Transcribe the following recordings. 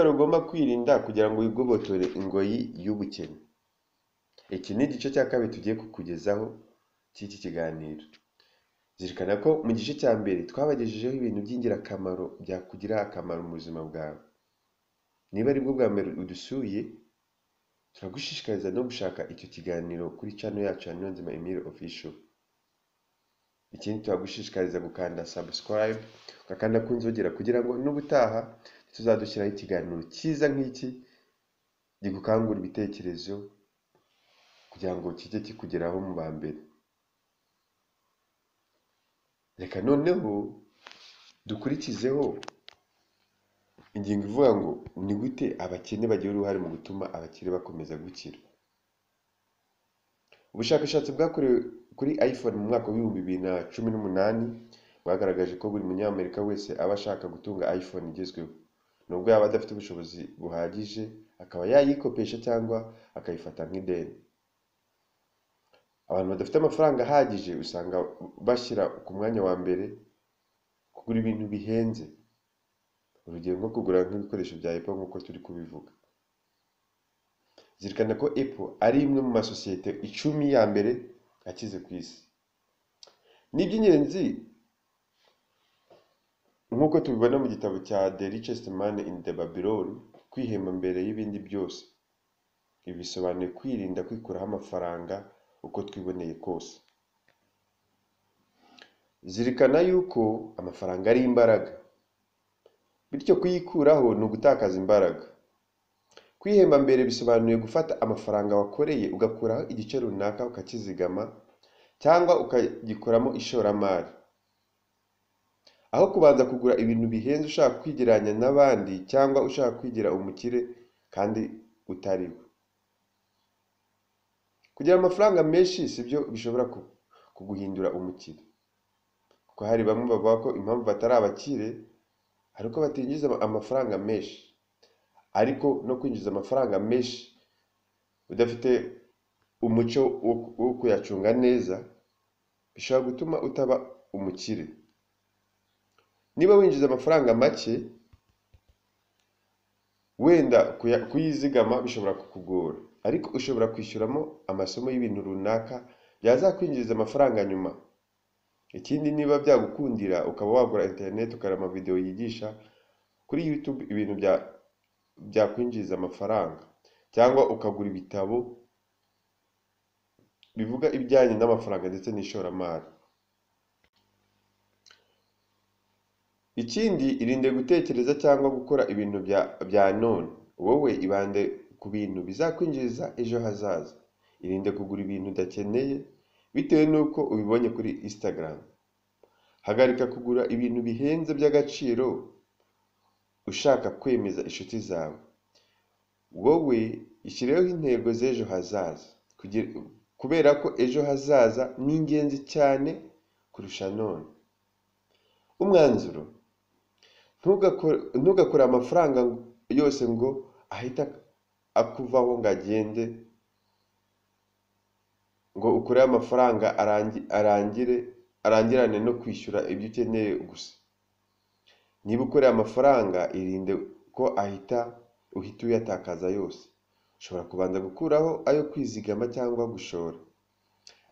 ibicuruzwa ugomba kwirinda kugira ngo wigobotore ingoyi y'ubukene. Iki ni igice cya kabiri tugiye kukugezaho cy'iki kiganiro. Zirikana ko mu gice cya mbere twabagejejeho ibintu by'ingirakamaro byakugirira akamaro mu buzima bwawe. Niba ari bwo bwa mbere udusuye, turagushishikariza no gushaka icyo kiganiro kuri channel yacu ya Niyonzima Emile Official. Ikindi turagushishikariza gukanda subscribe, ugakanda ku nzogera kugira ngo n'ubutaha tuzadushyiraho ikiganiro cyiza nk'iki gikangura ibitekerezo kugira ngo kijye kikugeraho mu ba mbere. Reka noneho dukurikizeho ingingo ivuga ngo ni gute abakene bagira uruhare mu gutuma abakire bakomeza gukira. Ubushakashatsi bwakorewe kuri iPhone mu mwaka wa 2018 bwagaragaje ko buri munyamerika wese aba ashaka gutunga iPhone igezweho, nubwo yaba adafite ubushobozi buhagije akaba yayikopesha cyangwa akayifata nk'ideni. Abantu badafite amafaranga ahagije usanga bashyira ku mwanya wa mbere kugura ibintu bihenze, urugero nko kugura nk'ibikoresho bya Apple nk'uko turi kubivuga. Zirikana ko Apple ari imwe mu masosiyete 10 ya mbere akize ku isi. Ni iby'ingenzi nk'uko tubibona mu gitabo cya The Richest Man in the Babylon, kwihemba mbere y'ibindi byose. Ibi bisobanuye kwirinda kwikuraho amafaranga uko twiboneye kose. Zirikana yuko amafaranga ari imbaraga, bityo kuyikuraho ni ugutakaza imbaraga. Kwihemba mbere bisobanuye gufata amafaranga wakoreye ugakuraho igice runaka ukakizigama cyangwa ukagikoramo ishoramari, aho kubanza kugura ibintu bihenze ushaka kwigeranya n'abandi cyangwa ushaka kwigira umukire kandi utariwe. Kugira amafaranga menshi sibyo bishobora kuguhindura umukire, kuko hari bamwe bavuga ko impamvu batari abakire ari uko batinjiza amafaranga menshi. Ariko no kwinjiza amafaranga menshi udafite umuco wo kuyacunga neza bishobora gutuma utaba umukire. Niba winjiza amafaranga make, wenda kuyizigama bishobora kukugora, ariko ushobora kwishyuramo amasomo y'ibintu runaka byazakwinjiriza amafaranga nyuma. Ikindi, niba byagukundira ukaba wagura internet ukareba video yigisha kuri YouTube ibintu byakwinjiriza amafaranga, cyangwa ukagura ibitabo bivuga ibijyanye n'amafaranga ndetse n'ishoramari. Ikindi, irinde gutekereza cyangwa gukora ibintu bya none. Wowe ibande ku bintu bizakwinjiriza ejo hazaza. Irinde kugura ibintu udakeneye bitewe n'uko ubibonye kuri Instagram. Hagarika kugura ibintu bihenze by'agaciro ushaka kwemeza inshuti zawe. Wowe ishyireho intego z'ejo hazaza, kubera ko ejo hazaza ni ingenzi cyane kurusha none. Umwanzuro: ntugakore amafaranga yose ngo ahita akuvaho ngo agende, ngo ukore amafaranga arangirane no kwishyura ibyo ukeneye gusa. Niba ukoreye amafaranga, irinde ko uhita uyatakaza yose. Ushobora kubanza gukuraho ayo kwizigama cyangwa gushora,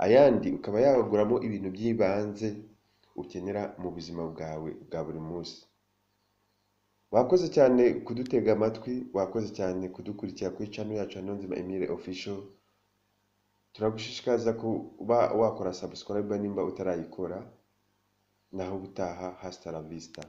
ayandi ukaba yaguramo ibintu by'ibanze ukenera mu buzima bwawe bwa buri munsi. Wakoze cyane kudutega amatwi, wakoze cyane kudukurikira kuri channel yacu ya Niyonzima Emile Official. Turagushishikariza kuba wakora subscribe nimba utarayikora. Naho ubutaha, hasta la vista.